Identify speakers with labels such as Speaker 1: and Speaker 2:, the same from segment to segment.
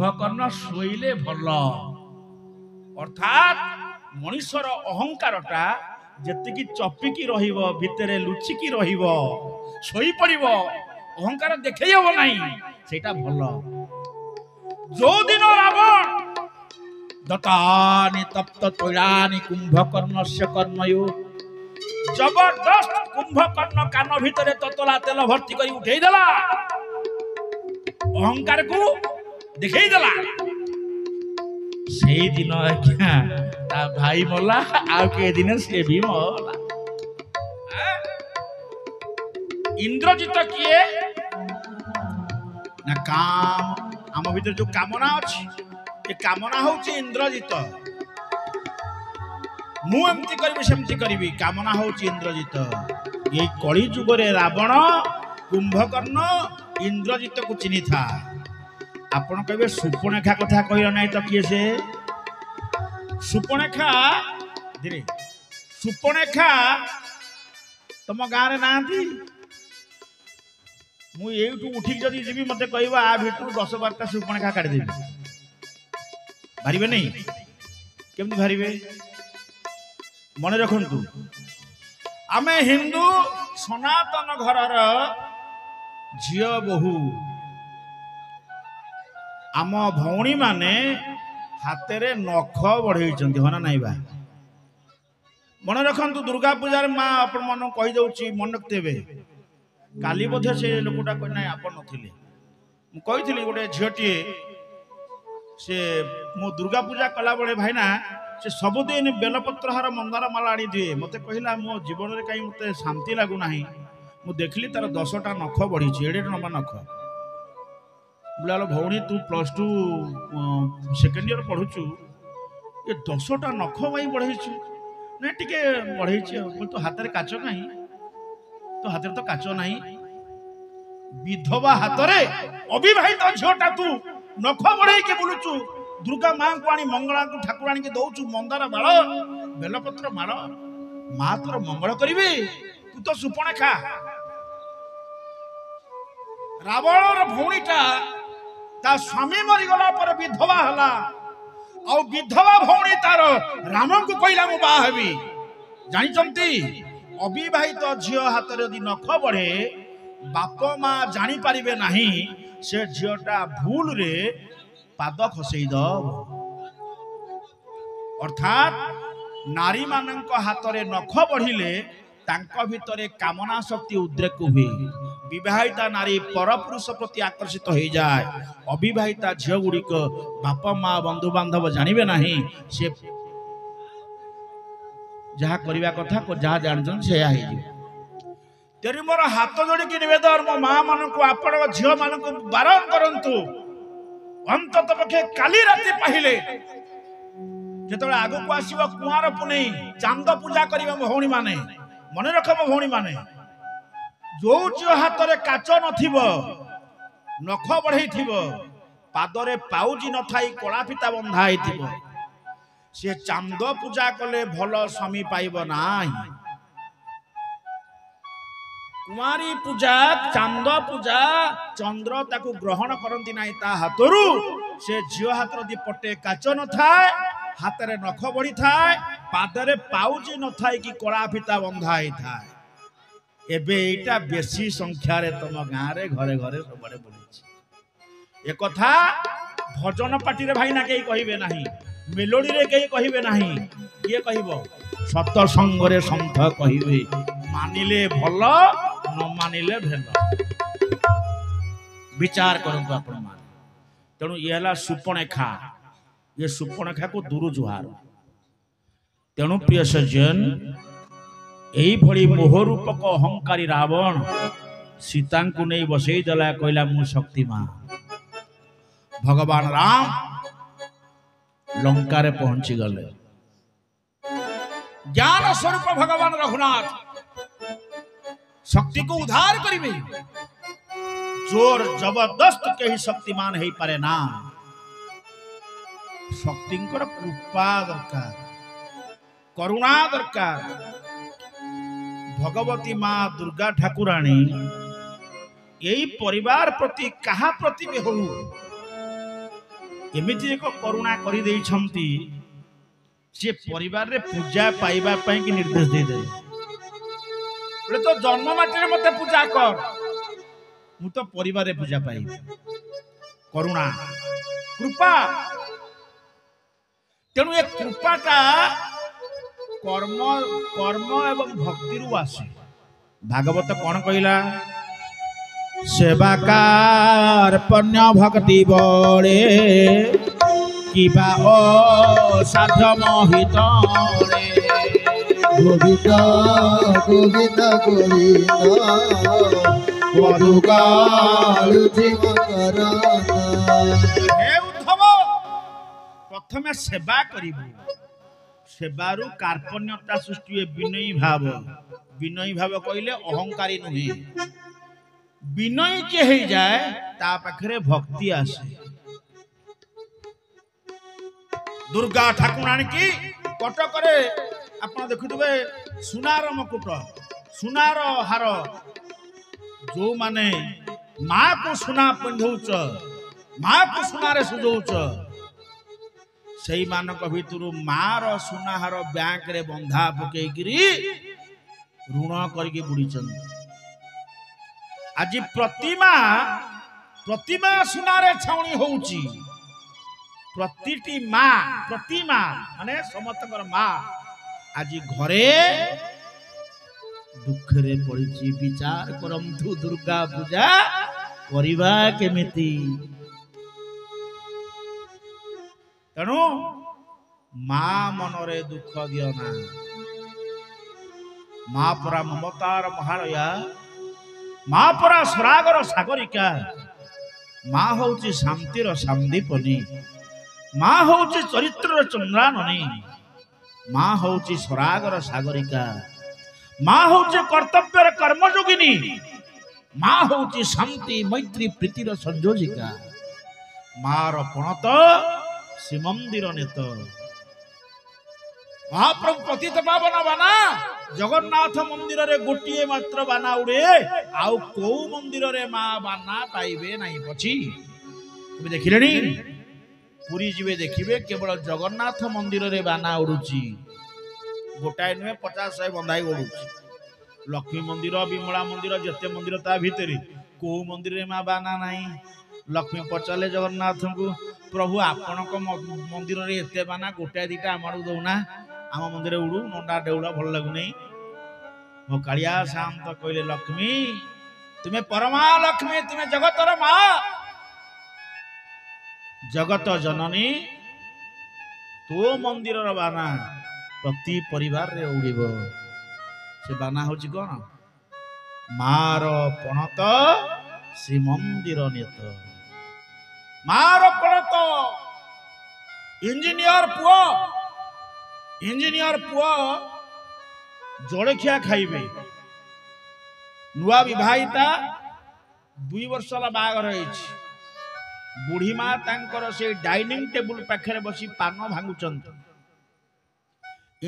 Speaker 1: କୁମ୍ଭକର୍ଣ୍ଣ ଶୋଇଲେ ଭଲ ଅର୍ଥାତ୍ ମଣିଷର ଅହଙ୍କାରଟା ଯେତିକି ଚପିକି ରହିବ ଭିତରେ ଲୁଚିକି ରହିବ ଶୋଇପଡ଼ିବ ଅହଙ୍କାର ଦେଖେଇ ହବ ନାହିଁ ସେଇଟା ଭଲ। ଯୋଉଦିନ ରାବଣ ଦତାନି ତପ୍ତ ତୈଳାନି କୁମ୍ଭକର୍ଣ୍ଣସ୍ୟ କର୍ଣ୍ଣୟୋ ଜବରଦସ୍ତ କୁମ୍ଭକର୍ଣ୍ଣ କାନ ଭିତରେ ତତଲା ତେଲ ଭର୍ତ୍ତି କରି ଉଠେଇ ଦେଲା ଅହଙ୍କାରକୁ ଦେଖେଇ ଦେଲା ସେଇ ଦିନ ଆଜ୍ଞା ତା ଭାଇ ମଲା ଆଉ କେ ଦିନ ସେ ବି ମଲା। ଇନ୍ଦ୍ରଜିତ କିଏ ନା କାମ ଆମ ଭିତରେ ଯୋଉ କାମନା ଅଛି ଏ କାମନା ହଉଛି ଇନ୍ଦ୍ରଜିତ। ମୁଁ ଏମିତି କରିବି ସେମିତି କରିବି କାମନା ହଉଛି ଇନ୍ଦ୍ରଜିତ। ଏଇ କଳି ଯୁଗରେ ରାବଣ କୁମ୍ଭକର୍ଣ୍ଣ ଇନ୍ଦ୍ରଜିତକୁ ଚିହ୍ନିଥା। ଆପଣ କହିବେ ସୁପର୍ଣ୍ଣେଖା କଥା କହିଲ ନାହିଁ ତ କିଏ ସେ ସୁପର୍ଣ୍ଣେଖା ଧୀରେ ସୁପର୍ଣ୍ଣେଖା ତମ ଗାଁରେ ନାହାନ୍ତି? ମୁଁ ଏଇଠୁ ଉଠିକି ଯଦି ଯିବି ମତେ କହିବ ଆ ଭିତରୁ 10-12ଟା ସୁପର୍ଣ୍ଣେଖା କାଢିଦେବି ବାହାରିବେ ନାହିଁ କେମିତି ବାହାରିବେ ମନେ ରଖନ୍ତୁ ଆମେ ହିନ୍ଦୁ ସନାତନ ଘରର ଝିଅ ବୋହୂ ଆମ ଭଉଣୀ ମାନେ ହାତରେ ନଖ ବଢେଇଛନ୍ତି ହଁ ନା ନାଇଁ ବା ମନେ ରଖନ୍ତୁ ଦୁର୍ଗା ପୂଜାରେ ମା ଆପଣ ମାନଙ୍କୁ କହିଦଉଛି ମନେ ରଖିଥିବେ କାଲି ବୋଧେ ସେ ଲୋକଟା କହି ନାହିଁ ଆପଣ ନଥିଲେ ମୁଁ କହିଥିଲି ଗୋଟେ ଝିଅଟିଏ ସେ ମୁଁ ଦୁର୍ଗା ପୂଜା କଲାବେଳେ ଭାଇନା ସେ ସବୁଦିନ ବେଲପତ୍ର ହାର ମନ୍ଦାର ମାଳ ଆଣିଦିଏ ମତେ କହିଲା ମୋ ଜୀବନରେ କାହିଁ ମତେ ଶାନ୍ତି ଲାଗୁନାହିଁ ମୁଁ ଦେଖିଲି ତାର 10ଟା ନଖ ବଢିଛି ଏଡେ ଲମ୍ବା ନଖ ବୁଲାଲ ଭଉଣୀ ତୁ +2 ସେକେଣ୍ଡ ଇୟର ପଢୁଛୁ ଏ 10ଟା ନଖ ପାଇଁ ବଢେଇଛୁ ନା ଟିକେ ବଢେଇଛି ଆଉ ତୋ ହାତରେ କାଚ କାହିଁ ତୋ ହାତରେ ତ କାଚ ନାହିଁ ବିଧବା ହାତରେ ଅବିବାହିତ ଝିଅଟା ତୁ ନଖ ବଢେଇକି ବୁଲୁଛୁ ଦୁର୍ଗା ମାଙ୍କୁ ଆଣି ମଙ୍ଗଳାଙ୍କୁ ଠାକୁରାଣୀକି ଦଉଛୁ ମନ୍ଦାର ମାଳ ବେଲପତ୍ର ମାଳ ମା ତୋର ମଙ୍ଗଳ କରିବେ ତୁ ତ ସୁପର୍ଣ୍ଣେଖା। ରାବଣର ଭଉଣୀଟା ତା ସ୍ୱାମୀ ମରିଗଲା ପରେ ବିଧବା ହେଲା ଆଉ ବିଧବା ଭଉଣୀ ତାର ରାମଙ୍କୁ କହିଲା ମୁଁ ବାହା ହେବି ଜାଣିଛନ୍ତି ଅବିବାହିତ ଝିଅ ହାତରେ ଯଦି ନଖ ବଢେ ବାପ ମା ଜାଣିପାରିବେ ନାହିଁ ସେ ଝିଅଟା ଭୁଲରେ ପାଦ ଖସେଇ ଦବ ଅର୍ଥାତ୍ ନାରୀ ମାନଙ୍କ ହାତରେ ନଖ ବଢିଲେ ତାଙ୍କ ଭିତରେ କାମନା ଶକ୍ତି ଉଦ୍ରେକ ହୁଏ ବିବାହିତା ନାରୀ ପରପୁରୁଷ ପ୍ରତି ଆକର୍ଷିତ ହେଇଯାଏ ଅବିବାହିତା ଝିଅ ଗୁଡିକ ବାପା ମା ବନ୍ଧୁବାନ୍ଧବ ଜାଣିବେ ନାହିଁ ସେ ଯାହା କରିବା କଥା ଯାହା ଜାଣିଛନ୍ତି ସେୟା ହେଇଯିବ। ତେଣୁ ମୋର ହାତ ଯୋଡିକି ନିବେଦନ ମୋ ମା ମାନଙ୍କୁ ଆପଣଙ୍କ ଝିଅ ମାନଙ୍କୁ ବାରଣ କରନ୍ତୁ ଅନ୍ତତ ପକ୍ଷେ କାଲି ରାତି ପାହିଲେ ଯେତେବେଳେ ଆଗକୁ ଆସିବ କୁଆଁର ପୁନେଇ ଚାନ୍ଦ ପୂଜା କରିବେ ମୋ ଭଉଣୀ ମାନେ ମନେ ରଖ ମୋ ଭଉଣୀ ମାନେ ଯୋଉ ଝିଅ ହାତରେ କାଚ ନଥିବ ନଖ ବଢେଇଥିବ ପାଦରେ ପାଉଜି ନଥାଇ କଳା ଫିତା ବନ୍ଧା ହେଇଥିବ ସେ ଚାନ୍ଦ ପୂଜା କଲେ ଭଲ ସ୍ୱାମୀ ପାଇବ ନାହିଁ। କୁମାରୀ ପୂଜା ଚାନ୍ଦ ପୂଜା ଚନ୍ଦ୍ର ତାକୁ ଗ୍ରହଣ କରନ୍ତି ନାହିଁ ତା ହାତରୁ ସେ ଝିଅ ହାତର ଦିପଟେ କାଚ ନଥାଏ ହାତରେ ନଖ ବଢିଥାଏ ପାଦରେ ପାଉଜି ନଥାଏ କି କଳା ଫିତା ବନ୍ଧା ହେଇଥାଏ। ଏବେ ଏଇଟା ବେଶୀ ସଂଖ୍ୟାରେ ତମ ଗାଁରେ ଘରେ ଘରେ ସବୁଆଡେ ବୁଲୁଛି ଏକଥା ଭଜନ ପାଟିରେ ଭାଇନା କେହି କହିବେ ନାହିଁ ମେଲୋଡିରେ କେହି କହିବେ ନାହିଁ କିଏ କହିବ ସତସଙ୍ଗରେ ସନ୍ଥ କହିବେ ମାନିଲେ ଭଲ ନ ମାନିଲେ ଭଲ ବିଚାର କରନ୍ତୁ ଆପଣ ମାନେ। ତେଣୁ ଇଏ ହେଲା ସୁପର୍ଣ୍ଣେଖା ये सुपर्णखा को दूर जुहार तेणु प्रिय सज्जन यही भली मोहरूपक अहंकारी रावण सीता को नहीं बसई देला कहला मु शक्तिमान भगवान राम लंका रे पहुंची गले ज्ञान स्वरूप भगवान रघुनाथ शक्ति को उद्धार करिवे जोर जबरदस्त कहीं शक्तिमान है पारे ना शक्ति कृपा दरकार करुणा दरकार भगवती माँ दुर्गा ठाकुराणी यही परिवार प्रति कहा प्रति भी हो एमिति एक करुणा करि देइछंती से परिवार रे पूजा पाइबा पई कि निर्देश दे दे बोले तो जन्म माटी मते पूजा कर मु तो परिवार रे पूजा पाई करुणा कृपा तेणु ये कृपाटा कर्म कर्म एवं भक्ति रु आसे भागवत कौन कहला सेवाकार पुण्य भक्ति बड़े किबा असाध्य मोहित
Speaker 2: गोविंद गोविंद गोविंद
Speaker 1: हे उद्धव प्रथमे सेवा करिबु सेवारु कार्पण्यता सृष्टि हुए विनयी भाव कहले अहंकारी नुहे विनयी के हो जाए ता पाखरे भक्ति आसे दुर्गा ठाकुराणी की कटक रे आपण देखुथिबे सुनार मुकुट सुनार हार जो माने माँ को सुना पिंधौच माँ को सुनारे सुझौच सही मानक भितर मार सुनाहार बैंक रे बंधा पकईकरी ऋण करके बुड़ी आज प्रतिमा प्रतिमा सुनारे छाउणी होउची प्रतिटी माँ प्रतिमा माने समस्तकर माँ आज घरे दुख रे पड़ी विचार करंतु दुर्गा पूजा करवा केमिति तेणु माँ मनरे दुख दियो ना माँ परा ममतार महालया माँ परा स्वरागर सागरिका माँ होची शांतिर सांदीपनी माँ होची चरित्र चंद्राननी माँ होची स्वरागर सागरिका माँ होची कर्तव्यर कर्मयोगिनी माँ होची शांति मैत्री प्रीतिर संयोजिका मार पणत श्रीमंदिर नेत महाप्रभु पतित पावन बाना जगन्नाथ मंदिर रे गोटिए मात्र बाना उड़े आउ को मंदिर रे माँ बाना पाइबे नहीं पछी तुम देखिलेनी पुरी जीवे देखिबे केवल जगन्नाथ मंदिर रे बाना उड़ुची गोटाए नुहे 50-100 बंधाई उड़ुची लक्ष्मी मंदिर विमला मंदिर जते मंदिर ता भितरे को मंदिर रे माँ बाना नहीं लक्ष्मी पचारे जगन्नाथ को प्रभु आपण मंदिर रे एते बाना गोटाए दीटा आम दौना आम मंदिर उड़ू नंडा डेउला भल लगुनी मो कालिया शांत कहले लक्ष्मी तुम्हें परमा लक्ष्मी तुम्हें जगतर माँ जगत जननी तो मंदिर बाना प्रति परिवार रे उड़ीब से बाना होची कौन मार पणत श्रीमंदिर नेत मार पणत इंजीनियर पुओ जलखिया खाइबे नुआ विवाहिता 2 वर्ष बागर बुढ़ी माँ तांकर से डाइनिंग टेबुल पाखे बसी पान भांगुचंत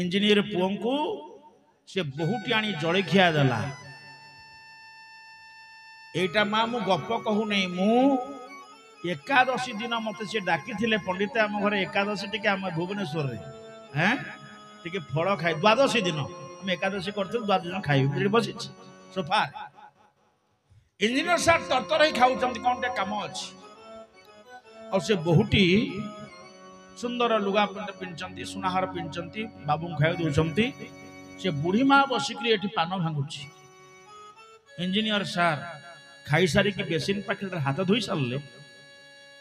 Speaker 1: इंजीनियर पुओ को से बहुटी आनी जलखिया देला एटा माँ मु गप कहू नहीं मु एकादशी दिन मत से डाकी थिले पंडित आम घर एकादशी टिके आम भुवनेश्वर रे हैं टिके फल खाई द्वादशी दिन हम एकादशी करते द्वादशी दिन खाई बसी सोफा इंजीनियर सार तरतर ही खाऊ कौन टे काम अच्छी और से बहुटी सुंदर लुगा पिंधि सुनाहार पिंधि बाबू खाई दौरान से बुढ़ी माँ बसिक पान भांगुची इंजीनियर सार खाई सारिकी बेसिन पाखे हाथ धोई सारे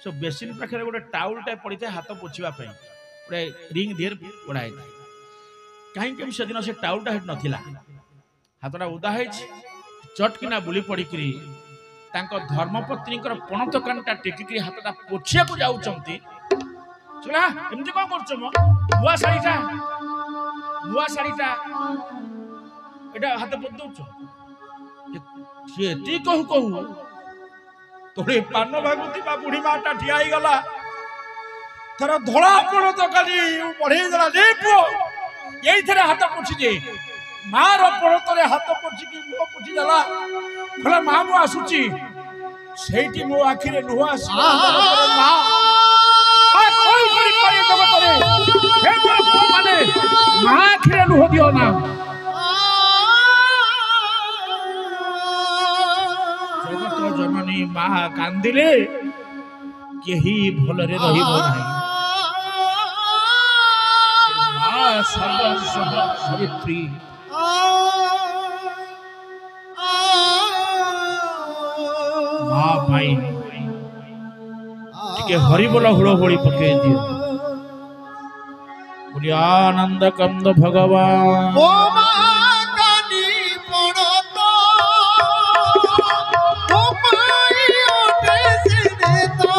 Speaker 1: सो बेसिन पाखे गोटे टाउल टाइप पड़ी था हाथ पोछापी गोटे रिंग देर पड़ाई कहीं से दिन से टाउलटा हेट नाला हाथटा उदा है चटकिना बुली पड़िकी धर्मपत्नी पणत कानटा टेकिकी हाथटा पोछिया को जाऊँगी एमती कौन कर नुआ शाढ़ीटा एटा हाथ पोत दौ सी कहू कहू तोड़े पान भागुती बुढ़ी माटा ठिया गला थर धड़ा पणत काली बढ़ेदेला रे पुओ ये हाथ पोछि दे मार पणतरे हाथ पोछिकी मुह पोछि देला कहला माँ मु आसुची सेठी मो आखिरे लुह आसी दियो ना जगत जननी माँ कांदिले केही भलरे रहिबो नाही माँ सर्वस्ववित्री माँ पाई टिके हरिबोल हुड़हुड़ी पके दियो बोली आनंद कंद भगवान
Speaker 2: ओ माँ कानी पड़तो ओ पाई ओटे सिने तो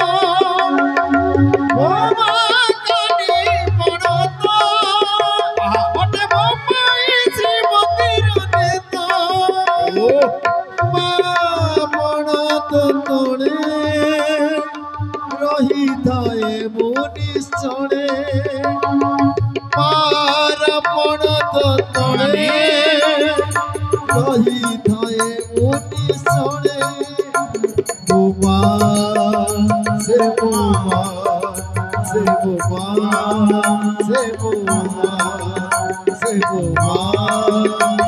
Speaker 2: ओ माँ कानी पड़तो ओटे ओ पाई श्री मंदिर ने तो ओ माँ पड़तो तोड़े रही थाए मुनिश्चरे पार पड़त तड़े रही थाए मोटी सड़े बोमा से बोमा से बोमा से बोमा से बोमा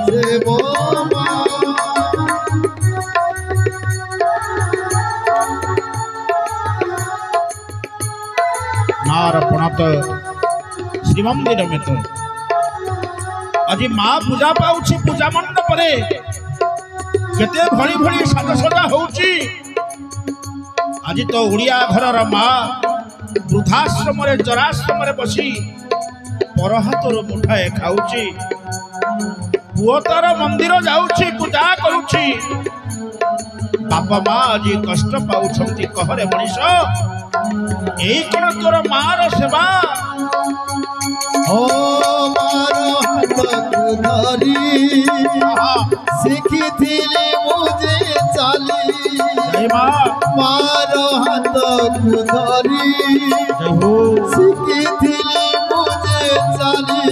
Speaker 2: से बोमा
Speaker 1: मार पणत श्रीमंदिर में तो आज माँ पूजा पाउछि पूजा मंडप रे केते भली भली साजसजा होउछि आज तो उड़िया घरर माँ वृद्धाश्रम रे जराश्रम रे बसी पर हाथर मुठाए खाउछि पुओ तार मंदिर जाउछि पूजा करूछि बापा माँ आज कष्ट पाउछंती कहरे मनीष এই কোন তোর মার সেবা
Speaker 2: ओ मारो हाथ धरी शिखिथिली मुझे चाली
Speaker 1: जय माँ
Speaker 2: मारो हाथ धरी
Speaker 1: जय हो
Speaker 2: शिखिथिली मुझे चाली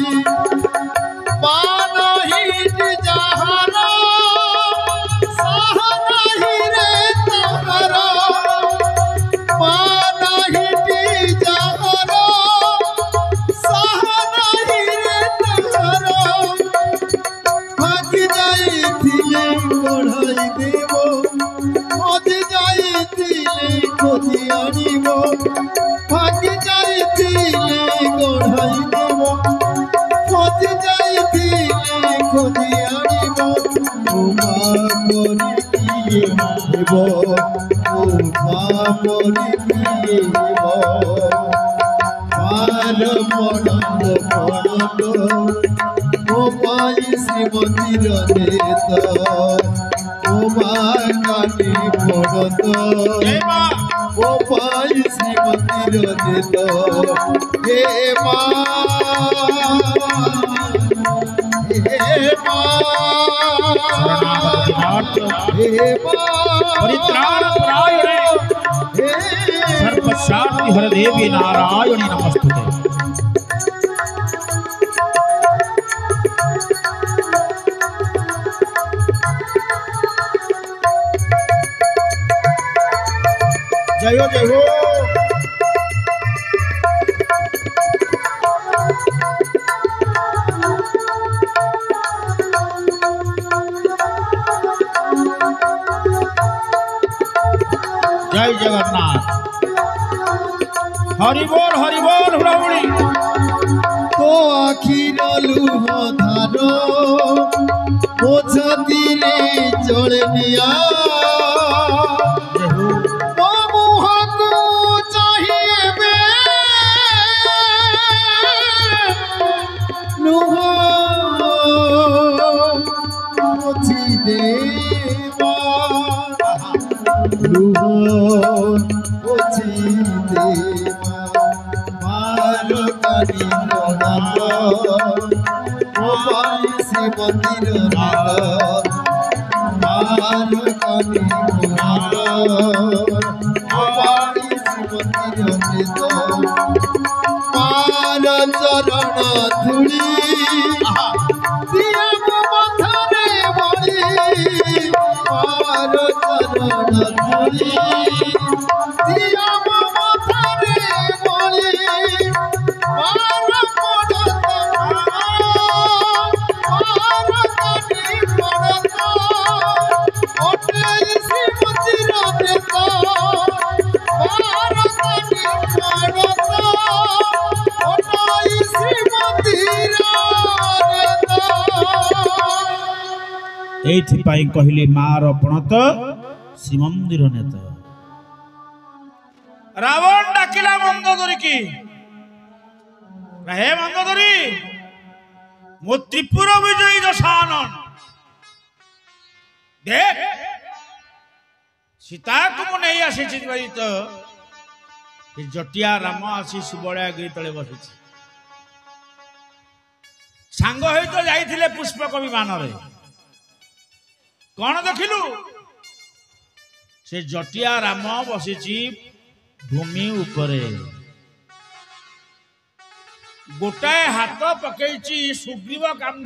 Speaker 2: मानो हिट जहारा सहनाही रे तोहरा मानो हिट जहारा सहनाही रे तोहरा भाग जाइथिले बढ़ाई देबो आज जाइथिले खोजी आनिबो भाग जाइथिले बढ़ाई देबो खोज जाइथिले खोजी आनिबो ओ माँ करी किए हेबो ओ माँ करी किए हेबो मार पड़त पड़त ओ पाई श्री मंदिर नेत ओ माँ कानी पड़त
Speaker 1: जय माँ
Speaker 2: ओ पाई श्री मंदिर नेत हे माँ हे माँ
Speaker 1: परित्राण परायणे सर्वशांति हर देवी नारायणी नमस्तुते जय हो जय हो जय जगन्नाथ हरि बोल हुड़हुड़ी
Speaker 2: तो आखिर लुह धार ओ छातीरे जड़े निया ओ मुहको चाहिए बे लुह मोची देवा लुह मोची देवा मार कानी ननाद ओ पाई श्री मंदिर नाद मार कानी ननाद ओ पाई श्री मंदिर नेत मार चरण धूली दिया मथरे बड़ी मार चरण धूली दिया मथरे बड़ी मार पड़त
Speaker 1: एइथिपाई कहली मार पणत श्रीमंदिर नेत रावण डाकिला मंदोदरी की हे मंदोदरी मो त्रिपुर विजयी दशानन देख सीता को नहीं आसी तो जटिया राम आसी सुबलिया गिरी तले बसी सांग तो जाइथिले पुष्पक विमान रे कौन देखिलु से जटिया राम बसी भूमि उपरे गोटाए हाथ पकई सुग्रीव काम